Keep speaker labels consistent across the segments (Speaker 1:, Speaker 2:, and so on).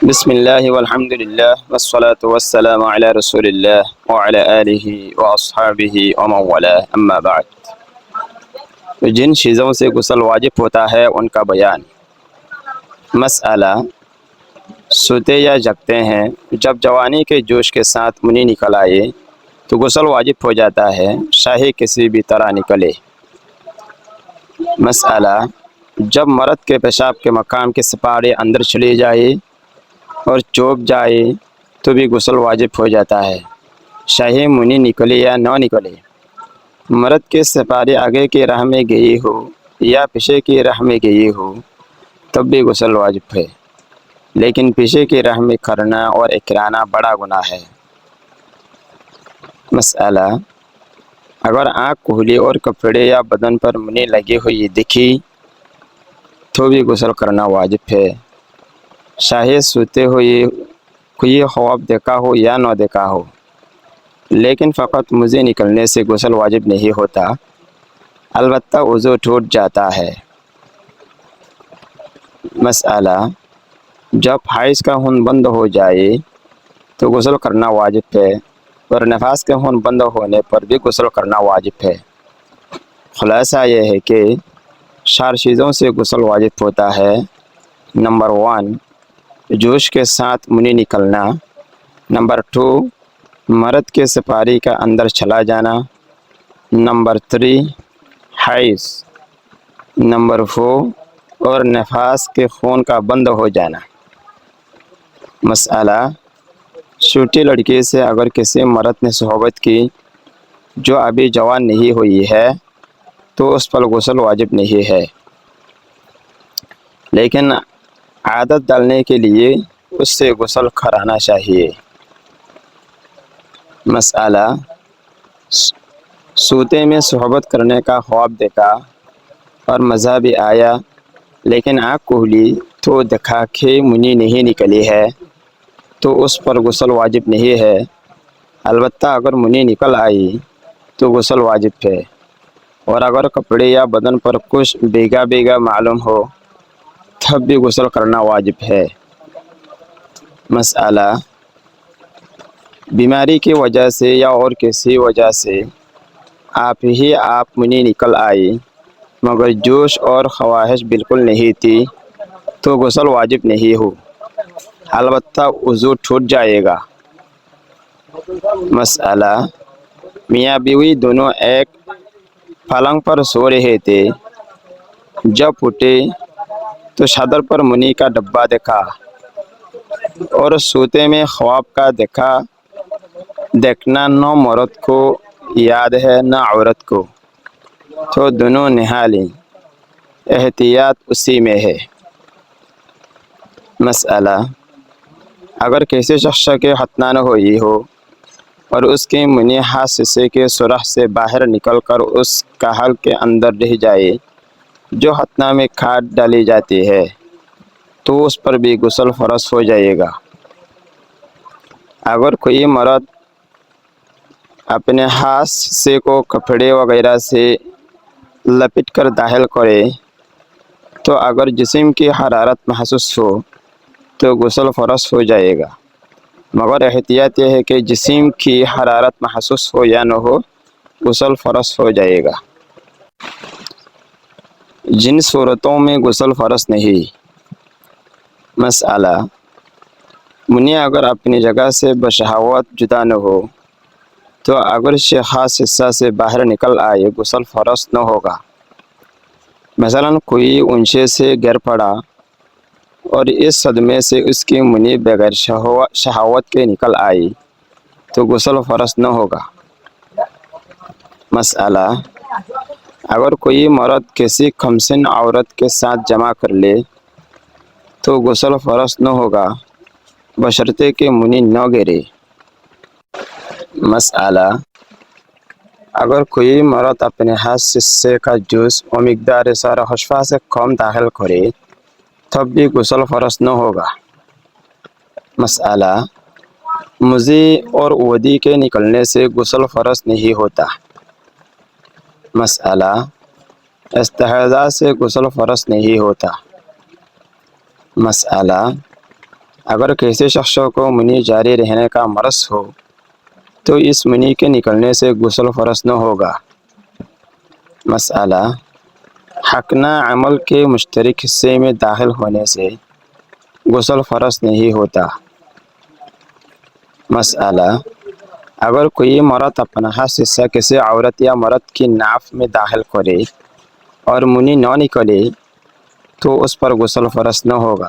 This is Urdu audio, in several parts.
Speaker 1: بسم اللہ والحمد للہ والصلاة والسلام علی رسول اللہ وعلی آلہ واصحابہ ومن والاه اما بعد۔ جن چیزوں سے غسل واجب ہوتا ہے ان کا بیان۔ مسئلہ: سوتے یا جگتے ہیں، جب جوانی کے جوش کے ساتھ منی نکل آئے تو غسل واجب ہو جاتا ہے، چاہے کسی بھی طرح نکلے۔ مسئلہ: جب مرد کے پیشاب کے مقام کے سپارے اندر چلے جائے اور چوب جائے تو بھی غسل واجب ہو جاتا ہے، چاہے منی نکلے یا نہ نکلے۔ مرد کے سپارے آگے کی راہ میں گئی ہو یا پیچھے کی راہ میں گئی ہو تب بھی غسل واجب ہے، لیکن پیچھے کی راہ میں کرنا اور اکرانا بڑا گناہ ہے۔ مسئلہ: اگر آنکھ کھلی اور کپڑے یا بدن پر منی لگی ہوئی دکھی تو بھی غسل کرنا واجب ہے، چاہے سوتے ہوئے کوئی خواب دیکھا ہو یا نہ دیکھا ہو، لیکن فقط منی نکلنے سے غسل واجب نہیں ہوتا، البتہ وضو ٹوٹ جاتا ہے۔ مسئلہ: جب حیض کا خون بند ہو جائے تو غسل کرنا واجب ہے، اور نفاس کے خون بند ہونے پر بھی غسل کرنا واجب ہے۔ خلاصہ یہ ہے کہ 4 چیزوں سے غسل واجب ہوتا ہے۔ نمبر 1، جوش کے ساتھ منی نکلنا۔ نمبر 2، مرد کے سپاری کا اندر چلا جانا۔ نمبر 3، حیض۔ نمبر 4، اور نفاس کے خون کا بند ہو جانا۔ مسئلہ: چھوٹی لڑکی سے اگر کسی مرد نے صحبت کی جو ابھی جوان نہیں ہوئی ہے تو اس پر غسل واجب نہیں ہے، لیکن عادت ڈالنے کے لیے اس سے غسل کرانا چاہیے۔ مسئلہ: سوتے میں صحبت کرنے کا خواب دیکھا اور مزہ بھی آیا، لیکن آنکھ کھلی تو دیکھا کہ منی نہیں نکلی ہے تو اس پر غسل واجب نہیں ہے، البتہ اگر منی نکل آئی تو غسل واجب ہے، اور اگر کپڑے یا بدن پر کچھ بھیگا بھیگا معلوم ہو تب بھی غسل کرنا واجب ہے۔ مسئلہ: بیماری کی وجہ سے یا اور کسی وجہ سے آپ منی نکل آئی مگر جوش اور خواہش بالکل نہیں تھی تو غسل واجب نہیں ہو، البتہ وضو ٹوٹ جائے گا۔ مسئلہ: میاں بیوی دونوں ایک پلنگ پر سو رہے تھے، جب اٹھے تو چادر پر منی کا ڈبہ دیکھا اور سوتے میں خواب کا دیکھنا نہ مرد کو یاد ہے نہ عورت کو، تو دونوں نہا لیں، احتیاط اسی میں ہے۔ مسئلہ: اگر کسی شخص کے ختنہ ہوئی ہو اور اس کی منی ہاتھ حصے کے سوراخ سے باہر نکل کر اس کا حلق کے اندر رہ جائے جو ختنہ میں کھاد ڈالی جاتی ہے تو اس پر بھی غسل فرض ہو جائے گا۔ اگر کوئی مرد اپنے ہاتھ حصے کو کپڑے وغیرہ سے لپیٹ کر داخل کرے تو اگر جسم کی حرارت محسوس ہو تو غسل فرض ہو جائے گا، مگر احتیاط یہ ہے کہ جسم کی حرارت محسوس ہو یا نہ ہو غسل فرض ہو جائے گا۔ جن صورتوں میں غسل فرض نہیں۔ مسئلہ: منی اگر اپنی جگہ سے بشہوت جدا نہ ہو تو اگر خاص حصہ سے باہر نکل آئے غسل فرض نہ ہوگا۔ مثلا کوئی اونچے سے گر پڑا اور اس صدمے سے اس کی منی بغیر شہوت کے نکل آئی تو غسل فرض نہ ہوگا۔ مسئلہ: اگر کوئی مرد کسی کمسن عورت کے ساتھ جمع کر لے تو غسل فرض نہ ہوگا بشرطے کہ منی نہ گرے۔ مسئلہ: اگر کوئی مرد اپنے ہاتھ حصے کا جوس و مقدار سارا خشفہ سے کم داخل کرے تب بھی غسل فرض نہ ہوگا۔ مسئلہ: مزی اور ودی کے نکلنے سے غسل فرض نہیں ہوتا۔ مسئلہ: استحاضہ سے غسل فرض نہیں ہوتا۔ مسئلہ: اگر کسی شخص کو منی جاری رہنے کا مرض ہو تو اس منی کے نکلنے سے غسل فرض نہ ہوگا۔ مسئلہ، حقنا عمل کے مشترک حصے میں داخل ہونے سے غسل فرض نہیں ہوتا۔ مسئلہ، اگر کوئی مرد اپنا حصہ کسی عورت یا مرد کی ناف میں داخل کرے اور منی نہ نکلے تو اس پر غسل فرض نہ ہوگا۔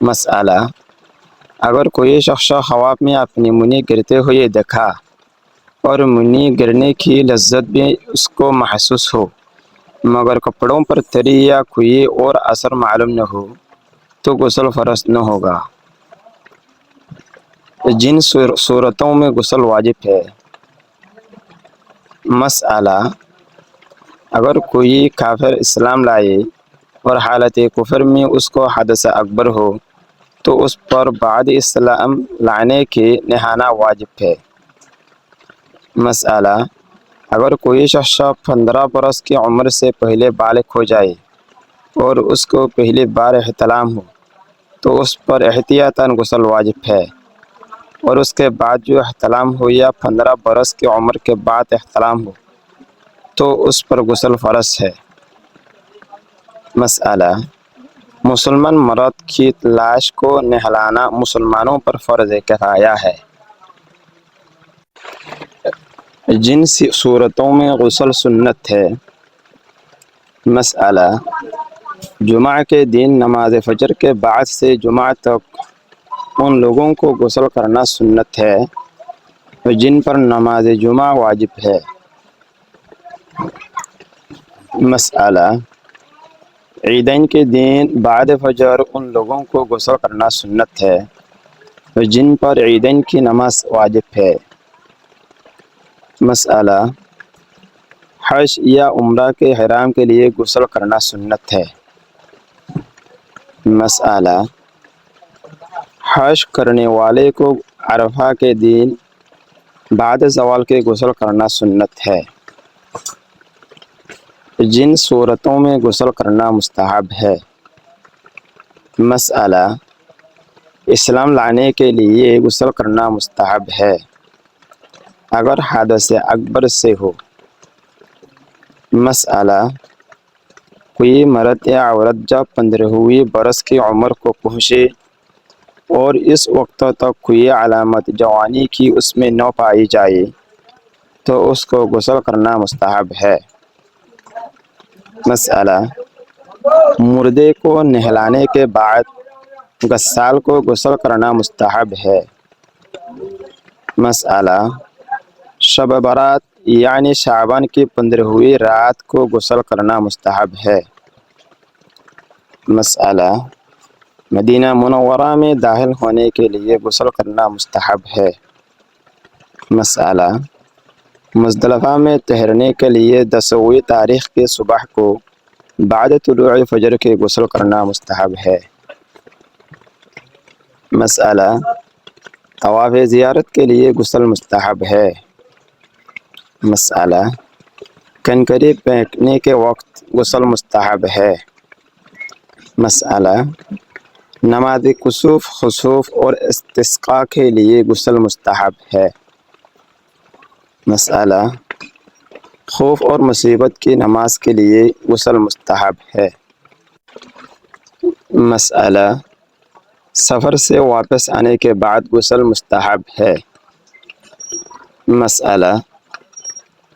Speaker 1: مسئلہ، اگر کوئی شخص خواب میں اپنی منی گرتے ہوئے دیکھا اور منی گرنے کی لذت بھی اس کو محسوس ہو مگر کپڑوں پر تری یا کوئی اور اثر معلوم نہ ہو تو غسل فرض نہ ہوگا۔ جن صورتوں میں غسل واجب ہے۔ مسئلہ، اگر کوئی کافر اسلام لائے اور حالت کفر میں اس کو حدث اکبر ہو تو اس پر بعد اسلام لانے کے نہانا واجب ہے۔ مسئلہ، اگر کوئی شخص 15 برس کی عمر سے پہلے بالغ ہو جائے اور اس کو پہلی بار احتلام ہو تو اس پر احتیاطاً غسل واجب ہے، اور اس کے بعد جو احتلام ہو یا 15 برس کی عمر کے بعد احتلام ہو تو اس پر غسل فرض ہے۔ مسئلہ، مسلمان مرد کی لاش کو نہلانا مسلمانوں پر فرض کفایہ ہے۔ جن صورتوں میں غسل سنت ہے۔ مسئلہ، جمعہ کے دن نماز فجر کے بعد سے جمعہ تک ان لوگوں کو غسل کرنا سنت ہے جن پر نماز جمعہ واجب ہے۔ مسئلہ، عیدین کے دن بعد فجر ان لوگوں کو غسل کرنا سنت ہے جن پر عیدین کی نماز واجب ہے۔ مسئلہ، حج یا عمرہ کے احرام کے لیے غسل کرنا سنت ہے۔ مسئلہ، حج کرنے والے کو عرفہ کے دن بعد زوال کے غسل کرنا سنت ہے۔ جن صورتوں میں غسل کرنا مستحب ہے۔ مسئلہ، اسلام لانے کے لیے غسل کرنا مستحب ہے اگر حدث اکبر سے ہو۔ مسئلہ، کوئی مرد یا عورت جب 15ویں برس کی عمر کو پہنچے اور اس وقت تک کوئی علامت جوانی کی اس میں نہ پائی جائے تو اس کو غسل کرنا مستحب ہے۔ مسئلہ، مردے کو نہلانے کے بعد غسال کو غسل کرنا مستحب ہے۔ مسئلہ، شب برات یعنی شعبان کی 15ویں رات کو غسل کرنا مستحب ہے۔ مسئلہ، مدینہ منورہ میں داخل ہونے کے لیے غسل کرنا مستحب ہے۔ مسئلہ، مزدلفہ میں ٹھہرنے کے لیے 10ویں تاریخ کی صبح کو بعد طلوع فجر کے غسل کرنا مستحب ہے۔ مسئلہ، طواف زیارت کے لیے غسل مستحب ہے۔ مسئلہ، کنکری پھینکنے کے وقت غسل مستحب ہے۔ مسئلہ، نماز کسوف، خسوف اور استسقاء کے لیے غسل مستحب ہے۔ مسئلہ، خوف اور مصیبت کی نماز کے لیے غسل مستحب ہے۔ مسئلہ، سفر سے واپس آنے کے بعد غسل مستحب ہے۔ مسئلہ،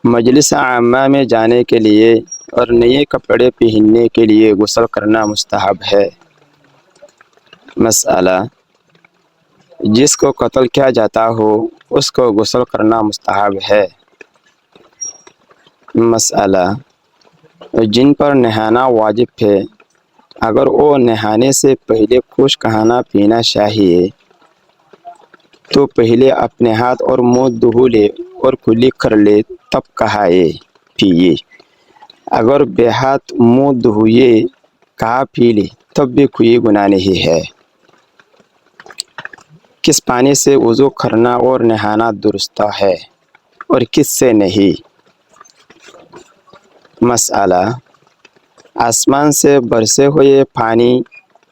Speaker 1: مجلس عامہ میں جانے کے لیے اور نئے کپڑے پہننے کے لیے غسل کرنا مستحب ہے۔ مسئلہ، جس کو قتل کیا جاتا ہو اس کو غسل کرنا مستحب ہے۔ مسئلہ، جن پر نہانا واجب ہے اگر وہ نہانے سے پہلے کچھ کھانا پینا چاہیے تو پہلے اپنے ہاتھ اور منہ دھو لے اور کلی کر لے تب کھائے پیے، اگر بے ہاتھ منہ دھوئے کھا پی لے تب بھی کوئی گناہ نہیں ہے۔ کس پانی سے وضو کرنا اور نہانا درست ہے اور کس سے نہیں؟ مسئلہ، آسمان سے برسے ہوئے پانی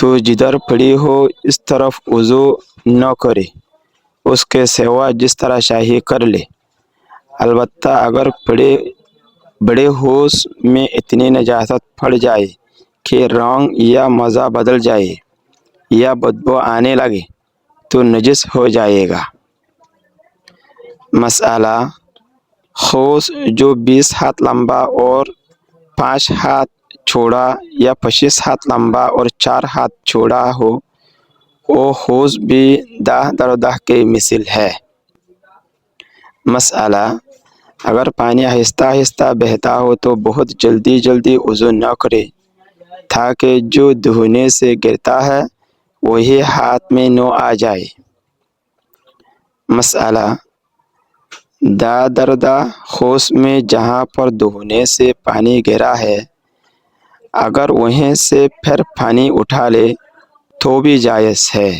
Speaker 1: تو جدھر پڑی ہو اس طرف وضو نہ کرے، اس کے سوا جس طرح چاہیے کر لے۔ البتہ اگر بڑے ہوش میں اتنی نجاست پڑ جائے کہ رنگ یا مزہ بدل جائے یا بدبو آنے لگے تو نجس ہو جائے گا۔ مسئلہ: ہوش جو 20 ہاتھ لمبا اور 5 ہاتھ چوڑا یا 25 ہاتھ لمبا اور 4 ہاتھ چوڑا ہو، وہ ہوش بھی دہ در دہ کے مثل ہے۔ مسئلہ: اگر پانی آہستہ آہستہ بہتا ہو تو بہت جلدی وضو نہ کرے تاکہ جو دھونے سے گرتا ہے وہی ہاتھ میں نہ آ جائے۔ مسئلہ: دہ در دہ ہوش میں جہاں پر دھونے سے پانی گرا ہے اگر وہیں سے پھر پانی اٹھا لے تو بھی جائز ہے۔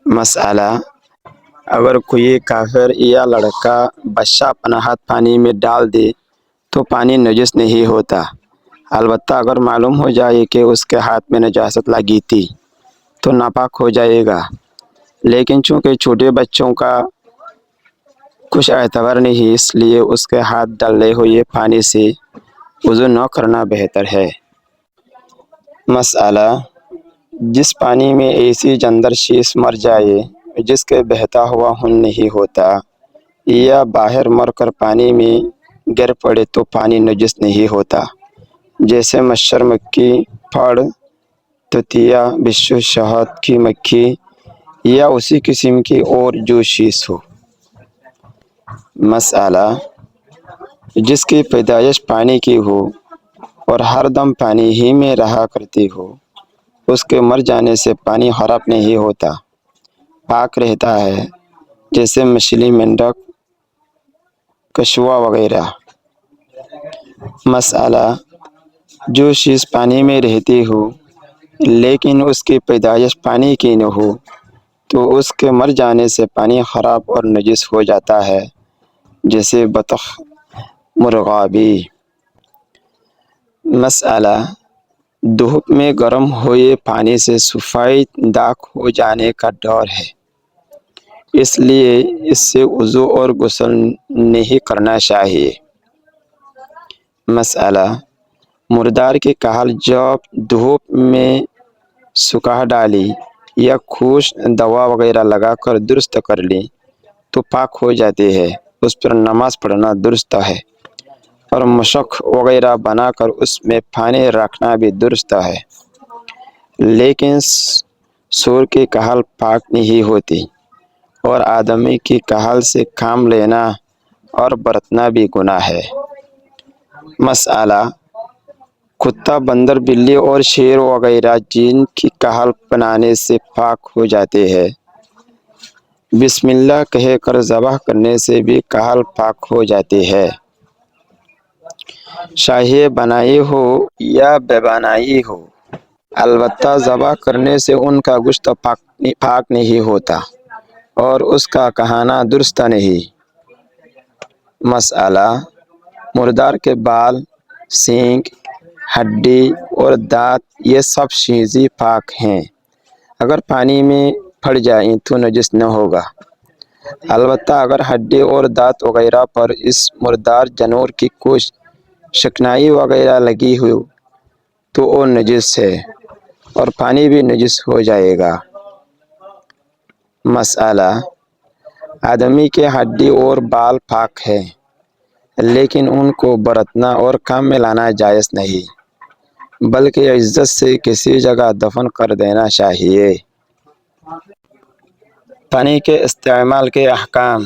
Speaker 1: مسئلہ: اگر کوئی کافر یا لڑکا بچہ اپنا ہاتھ پانی میں ڈال دے تو پانی نجس نہیں ہوتا، البتہ اگر معلوم ہو جائے کہ اس کے ہاتھ میں نجاست لگی تھی تو ناپاک ہو جائے گا، لیکن چونکہ چھوٹے بچوں کا کچھ اعتبار نہیں اس لیے اس کے ہاتھ ڈلے ہوئے پانی سے وضو نہ کرنا بہتر ہے۔ مسئلہ: جس پانی میں ایسی جاندار چیز مر جائے جس کے بہتا ہوا خون نہیں ہوتا یا باہر مر کر پانی میں گر پڑے تو پانی نجس نہیں ہوتا، جیسے مچھر، مکھی، پھڑ، تتیا، بچھو، شہد کی مکھی یا اسی قسم کی اور جو چیز ہو۔ مسئلہ: جس کی پیدائش پانی کی ہو اور ہر دم پانی ہی میں رہا کرتی ہو، اس کے مر جانے سے پانی خراب نہیں ہوتا، پاک رہتا ہے، جیسے مچھلی، مینڈک، کچھوا وغیرہ۔ مسئلہ: جو چیز پانی میں رہتی ہو لیکن اس کی پیدائش پانی کی نہ ہو تو اس کے مر جانے سے پانی خراب اور نجس ہو جاتا ہے، جیسے بطخ، مرغابی۔ مسئلہ: دھوپ میں گرم ہوئے پانی سے سفید داغ ہو جانے کا ڈر ہے، اس لیے اس سے وضو اور غسل نہیں کرنا چاہیے۔ مسئلہ: مردار کی کھال جب دھوپ میں سکھا ڈالی یا کچھ دوا وغیرہ لگا کر درست کر لی تو پاک ہو جاتی ہے، اس پر نماز پڑھنا درست ہے، اور مشق وغیرہ بنا کر اس میں پانی رکھنا بھی درست ہے، لیکن سور کی کھال پاک نہیں ہوتی اور آدمی کی کھال سے کام لینا اور برتنا بھی گناہ ہے۔ مسئلہ: کتا، بندر، بلی اور شیر وغیرہ جن کی کھال بنانے سے پاک ہو جاتے ہیں، بسم اللہ کہہ کر ذبح کرنے سے بھی کھال پاک ہو جاتی ہے، چاہے بنائی ہو یا بے بنائی ہو، البتہ ذبح کرنے سے ان کا گوشت پاک نہیں ہوتا اور اس کا کھانا درست نہیں۔ مسئلہ: مردار کے بال، سینگ، ہڈی اور دانت یہ سب چیزیں پاک ہیں، اگر پانی میں پھٹ جائیں تو نجس نہ ہوگا، البتہ اگر ہڈی اور دانت وغیرہ پر اس مردار جانور کی کچھ شکنائی وغیرہ لگی ہو تو وہ نجس ہے اور پانی بھی نجس ہو جائے گا۔ مسئلہ: آدمی کے ہڈی اور بال پاک ہیں لیکن ان کو برتنا اور کام میں لانا جائز نہیں، بلکہ عزت سے کسی جگہ دفن کر دینا چاہیے۔ پانی کے استعمال کے احکام: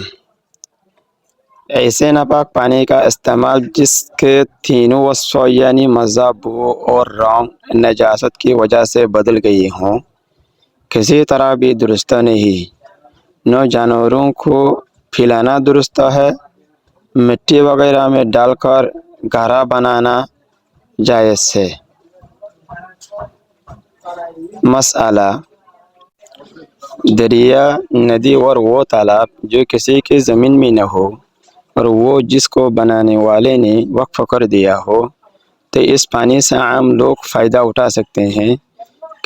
Speaker 1: ایسے ناپاک پانی کا استعمال جس کے تینوں وصف یعنی مزہ، بو اور رنگ نجاست کی وجہ سے بدل گئی ہوں، کسی طرح بھی درست نہیں، نہ جانوروں کو پلانا درست ہے، مٹی وغیرہ میں ڈال کر گہرا بنانا جائز ہے۔ مسئلہ: دریا، ندی اور وہ تالاب جو کسی کی زمین میں نہ ہو اور وہ جس کو بنانے والے نے وقف کر دیا ہو تو اس پانی سے عام لوگ فائدہ اٹھا سکتے ہیں،